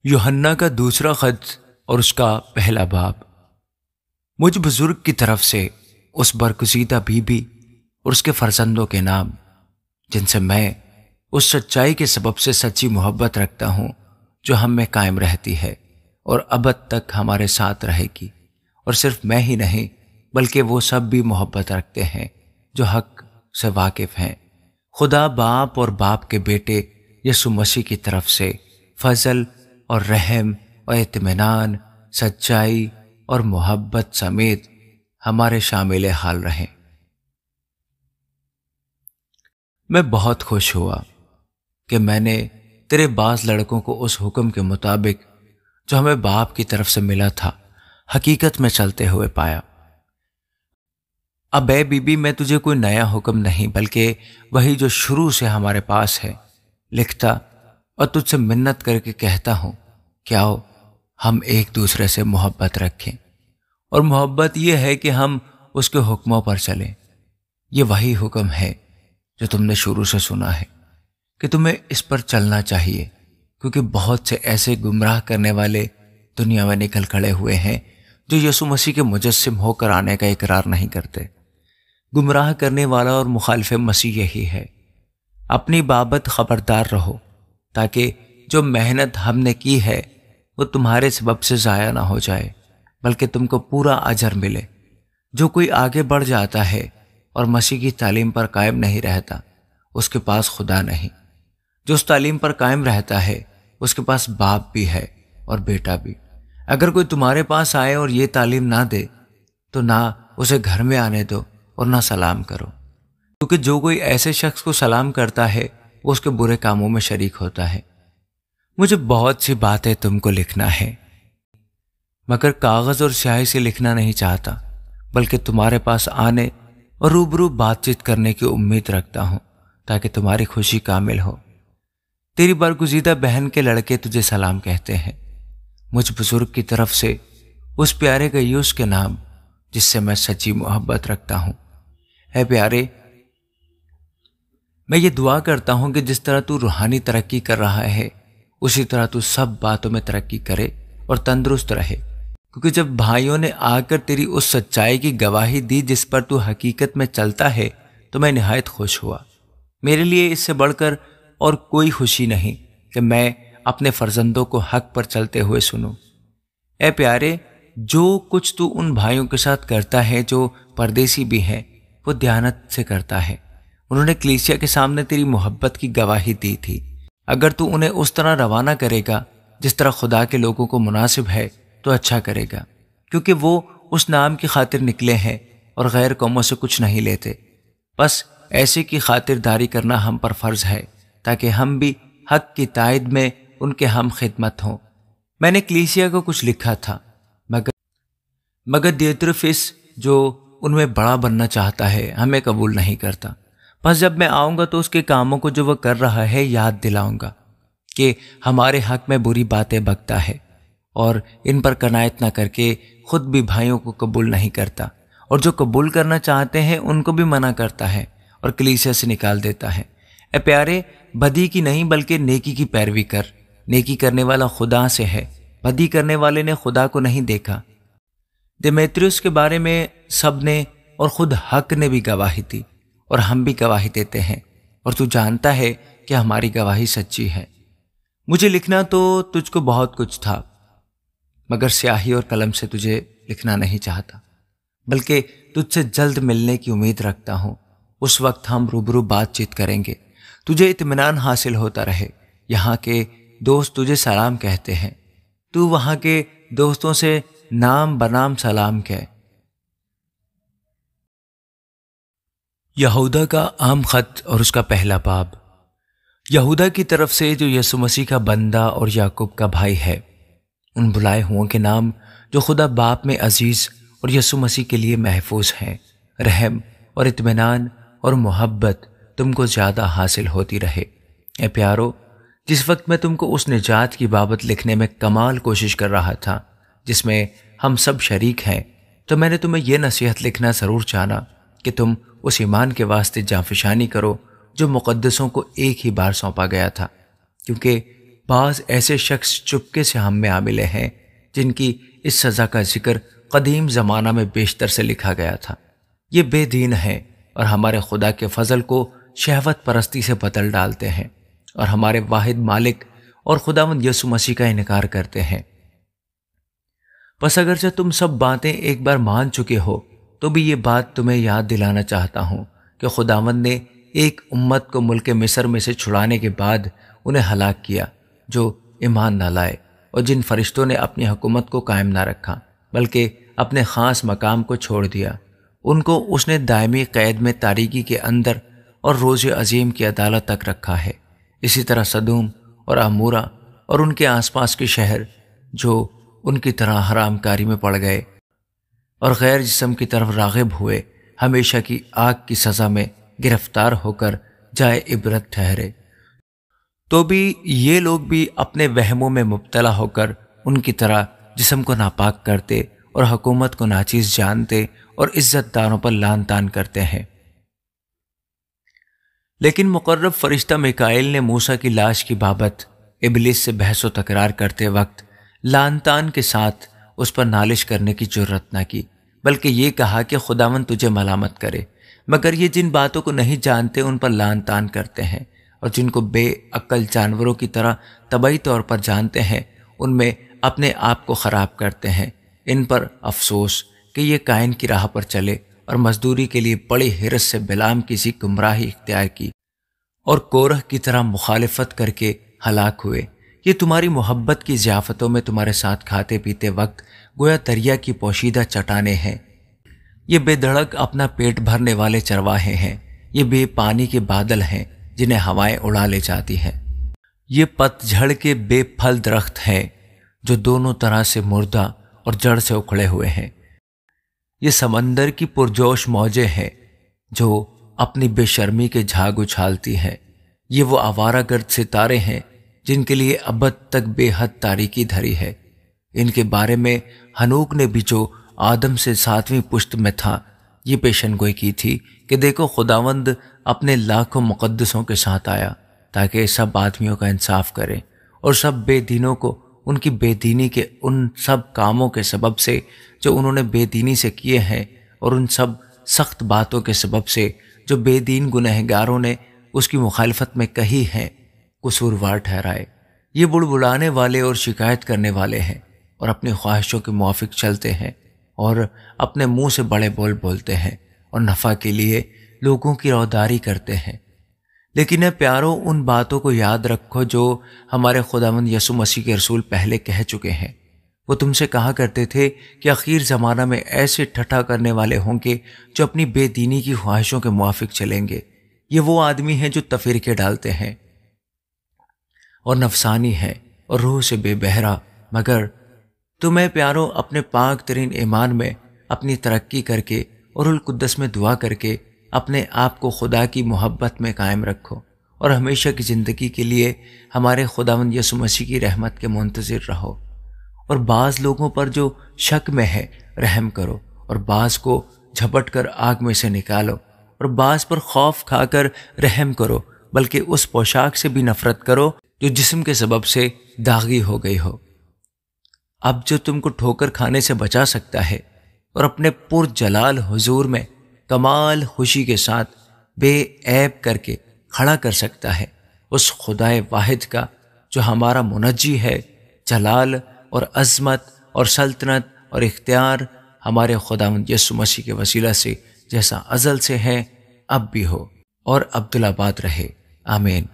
یوحنا کا دوسرا خط اور اس کا پہلا باب۔ مجھ بزرگ کی طرف سے اس برگزیدہ بیوی اور اس کے فرزندوں کے نام، جن سے میں اس سچائی کے سبب سے سچی محبت رکھتا ہوں جو ہم میں قائم رہتی ہے اور ابد تک ہمارے ساتھ رہے گی، اور صرف میں ہی نہیں بلکہ وہ سب بھی محبت رکھتے ہیں جو حق سے واقف ہیں۔ خدا باپ اور باپ کے بیٹے یسوع مسیح کی طرف سے فضل اور رحم اور اطمینان، سچائی اور محبت سمیت ہمارے شامل حال رہیں۔ میں بہت خوش ہوا کہ میں نے تیرے بعض لڑکوں کو اس حکم کے مطابق جو ہمیں باپ کی طرف سے ملا تھا حقیقت میں چلتے ہوئے پایا۔ اب اے بی بی، میں تجھے کوئی نیا حکم نہیں بلکہ وہی جو شروع سے ہمارے پاس ہے لکھتا اور تجھ سے منت کر کے کہتا ہوں کہ آؤ ہم ایک دوسرے سے محبت رکھیں، اور محبت یہ ہے کہ ہم اس کے حکموں پر چلیں۔ یہ وہی حکم ہے جو تم نے شروع سے سنا ہے کہ تمہیں اس پر چلنا چاہیے، کیونکہ بہت سے ایسے گمراہ کرنے والے دنیا میں نکل کھڑے ہوئے ہیں جو یسوع مسیح کے مجسم ہو کر آنے کا اقرار نہیں کرتے۔ گمراہ کرنے والا اور مخالف مسیح یہی ہے۔ اپنی بابت خبردار رہو تاکہ جو محنت ہم نے کی ہے وہ تمہارے سبب سے ضائع نہ ہو جائے بلکہ تم کو پورا اجر ملے۔ جو کوئی آگے بڑھ جاتا ہے اور مسیح کی تعلیم پر قائم نہیں رہتا اس کے پاس خدا نہیں۔ جو اس تعلیم پر قائم رہتا ہے اس کے پاس باپ بھی ہے اور بیٹا بھی۔ اگر کوئی تمہارے پاس آئے اور یہ تعلیم نہ دے تو نہ اسے گھر میں آنے دو اور نہ سلام کرو، کیونکہ جو کوئی ایسے شخص کو سلام کرتا ہے وہ اس کے برے کاموں میں شریک ہوتا ہے۔ مجھے بہت سی باتیں تم کو لکھنا ہے، مگر کاغذ اور سیاہی سے لکھنا نہیں چاہتا، بلکہ تمہارے پاس آنے اور روبرو بات چیت کرنے کی امید رکھتا ہوں تاکہ تمہاری خوشی کامل ہو۔ تیری برگزیدہ بہن کے لڑکے تجھے سلام کہتے ہیں۔ مجھ بزرگ کی طرف سے اس پیارے گیوس کے نام جس سے میں سچی محبت رکھتا ہوں۔ اے پیارے، میں یہ دعا کرتا ہوں کہ جس طرح تو روحانی ترقی کر رہا ہے اسی طرح تو سب باتوں میں ترقی کرے اور تندرست رہے، کیونکہ جب بھائیوں نے آ کر تیری اس سچائی کی گواہی دی جس پر تو حقیقت میں چلتا ہے تو میں نہایت خوش ہوا۔ میرے لیے اس سے بڑھ کر اور کوئی خوشی نہیں کہ میں اپنے فرزندوں کو حق پر چلتے ہوئے سنوں۔ اے پیارے، جو کچھ تو ان بھائیوں کے ساتھ کرتا ہے جو پردیسی بھی ہیں وہ دیانت سے کرتا ہے۔ انہوں نے کلیسیا کے سامنے تیری محبت کی گواہی دی تھی۔ اگر تو انہیں اس طرح روانہ کرے گا جس طرح خدا کے لوگوں کو مناسب ہے تو اچھا کرے گا، کیونکہ وہ اس نام کی خاطر نکلے ہیں اور غیر قوموں سے کچھ نہیں لیتے۔ بس ایسے کی خاطر داری کرنا ہم پر فرض ہے تاکہ ہم بھی حق کی تائید میں ان کے ہم خدمت ہوں۔ میں نے کلیسیا کو کچھ لکھا تھا، مگر دیوترفس جو ان میں بڑا بننا چاہتا ہے ہمیں قبول نہیں کرتا۔ بس جب میں آؤں گا تو اس کے کاموں کو جو وہ کر رہا ہے یاد دلاؤں گا کہ ہمارے حق میں بری باتیں بکتا ہے اور ان پر قناعت نہ کر کے خود بھی بھائیوں کو قبول نہیں کرتا، اور جو قبول کرنا چاہتے ہیں ان کو بھی منع کرتا ہے اور کلیسیا سے نکال دیتا ہے۔ اے پیارے، بدی کی نہیں بلکہ نیکی کی پیروی کر۔ نیکی کرنے والا خدا سے ہے، بدی کرنے والے نے خدا کو نہیں دیکھا۔ دیمیتریوس کے بارے میں سب نے اور خود حق نے بھی گواہی دی، اور ہم بھی گواہی دیتے ہیں، اور تو جانتا ہے کہ ہماری گواہی سچی ہے۔ مجھے لکھنا تو تجھ کو بہت کچھ تھا، مگر سیاہی اور قلم سے تجھے لکھنا نہیں چاہتا، بلکہ تجھ سے جلد ملنے کی امید رکھتا ہوں۔ اس وقت ہم روبرو بات چیت کریں گے، تجھے اطمینان حاصل ہوتا رہے۔ یہاں کے دوست تجھے سلام کہتے ہیں، تو وہاں کے دوستوں سے نام بنام سلام کہہ۔ یہودا کا عام خط اور اس کا پہلا باب۔ یہودا کی طرف سے جو یسوع مسیح کا بندہ اور یعقوب کا بھائی ہے، ان بلائے ہوں کے نام جو خدا باپ میں عزیز اور یسوع مسیح کے لیے محفوظ ہیں، رحم اور اطمینان اور محبت تم کو زیادہ حاصل ہوتی رہے۔ اے پیارو، جس وقت میں تم کو اس نجات کی بابت لکھنے میں کمال کوشش کر رہا تھا جس میں ہم سب شریک ہیں، تو میں نے تمہیں یہ نصیحت لکھنا ضرور جانا کہ تم اس ایمان کے واسطے جانفشانی کرو جو مقدسوں کو ایک ہی بار سونپا گیا تھا، کیونکہ بعض ایسے شخص چپکے سے ہم میں آ ملے ہیں جن کی اس سزا کا ذکر قدیم زمانہ میں بیشتر سے لکھا گیا تھا۔ یہ بے دین ہیں اور ہمارے خدا کے فضل کو شہوت پرستی سے بدل ڈالتے ہیں اور ہمارے واحد مالک اور خداوند یسوع مسیح کا انکار کرتے ہیں۔ پس اگرچہ تم سب باتیں ایک بار مان چکے ہو تو بھی یہ بات تمہیں یاد دلانا چاہتا ہوں کہ خداوند نے ایک امت کو ملک مصر میں سے چھڑانے کے بعد انہیں ہلاک کیا جو ایمان نہ لائے اور جن فرشتوں نے اپنی حکومت کو قائم نہ رکھا بلکہ اپنے خاص مقام کو چھوڑ دیا۔ ان کو اس نے دائمی قید میں تاریکی کے اندر اور روز عظیم کی عدالت تک رکھا ہے۔ اسی طرح سدوم اور عمورہ اور ان کے آس پاس کے شہر جو ان کی طرح حرام کاری میں پڑ گئے اور غیر جسم کی طرف راغب ہوئے، ہمیشہ کی آگ کی سزا میں گرفتار ہو کر جائے عبرت ٹھہرے۔ تو بھی یہ لوگ بھی اپنے وہموں میں مبتلا ہو کر ان کی طرح جسم کو ناپاک کرتے اور حکومت کو ناچیز جانتے اور عزت داروں پر لان تان کرتے ہیں۔ لیکن مقرب فرشتہ میکائیل نے موسیٰ کی لاش کی بابت ابلیس سے بحث و تکرار کرتے وقت لان تان کے ساتھ اس پر نالش کرنے کی جرات نہ کی، بلکہ یہ کہا کہ خداوند تجھے ملامت کرے، مگر یہ جن باتوں کو نہیں جانتے ان پر لان تان کرتے ہیں، اور جن کو بے عقل جانوروں کی طرح طبعی طور پر جانتے ہیں ان میں اپنے آپ کو خراب کرتے ہیں۔ ان پر افسوس کہ یہ قائن کی راہ پر چلے اور مزدوری کے لیے بڑی حرص سے بلعام کی گمراہی اختیار کی اور کورہ کی طرح مخالفت کر کے ہلاک ہوئے۔ یہ تمہاری محبت کی ضیافتوں میں تمہارے ساتھ کھاتے پیتے وقت گویا دریا کی پوشیدہ چٹانیں ہیں۔ یہ بے دھڑک اپنا پیٹ بھرنے والے چرواہے ہیں۔ یہ بے پانی کے بادل ہیں جنہیں ہوائیں اڑا لے جاتی ہیں۔ یہ پت جھڑ کے بے پھل درخت ہیں جو دونوں طرح سے مردہ اور جڑ سے اکھڑے ہوئے ہیں۔ یہ سمندر کی پرجوش موجیں ہیں جو اپنی بے شرمی کے جھاگ اچھالتی ہیں۔ یہ وہ آوارہ گرد ستارے ہیں جن کے لیے ابد تک بے حد تاریکی دھری ہے۔ ان کے بارے میں ہنوک نے بھی جو آدم سے 7ویں پشت میں تھا یہ پیشن گوئی کی تھی کہ دیکھو خداوند اپنے لاکھوں مقدسوں کے ساتھ آیا تاکہ سب آدمیوں کا انصاف کرے اور سب بے دینوں کو ان کی بے دینی کے ان سب کاموں کے سبب سے جو انہوں نے بے دینی سے کیے ہیں اور ان سب سخت باتوں کے سبب سے جو بے دین گنہگاروں نے اس کی مخالفت میں کہی ہیں قصوروار ٹھہرائے۔ یہ بڑبڑانے والے اور شکایت کرنے والے ہیں اور اپنی خواہشوں کے موافق چلتے ہیں اور اپنے منہ سے بڑے بول بولتے ہیں اور نفع کے لیے لوگوں کی روداری کرتے ہیں۔ لیکن اے پیارو، ان باتوں کو یاد رکھو جو ہمارے خداوند یسوع مسیح کے رسول پہلے کہہ چکے ہیں۔ وہ تم سے کہا کرتے تھے کہ اخیر زمانہ میں ایسے ٹھٹھا کرنے والے ہوں گے جو اپنی بے دینی کی خواہشوں کے موافق چلیں گے۔ یہ وہ آدمی ہیں جو تفریقے ڈالتے ہیں اور نفسانی ہیں اور روح سے بے بہرا، مگر تمہیں پیارو اپنے پاک ترین ایمان میں اپنی ترقی کر کے اور القدس میں دعا کر کے اپنے آپ کو خدا کی محبت میں قائم رکھو اور ہمیشہ کی زندگی کے لیے ہمارے خداوند یسوع مسیح کی رحمت کے منتظر رہو۔ اور بعض لوگوں پر جو شک میں ہے رحم کرو، اور بعض کو جھپٹ کر آگ میں سے نکالو، اور بعض پر خوف کھا کر رحم کرو، بلکہ اس پوشاک سے بھی نفرت کرو جو جسم کے سبب سے داغی ہو گئی ہو۔ اب جو تم کو ٹھوکر کھانے سے بچا سکتا ہے اور اپنے پرجلال حضور میں کمال خوشی کے ساتھ بے عیب کر کے کھڑا کر سکتا ہے، اس خدائے واحد کا جو ہمارا منجی ہے، جلال اور عظمت اور سلطنت اور اختیار ہمارے خداوند یسوع مسیح کے وسیلہ سے جیسا ازل سے ہے اب بھی ہو اور ابدالآباد رہے، آمین۔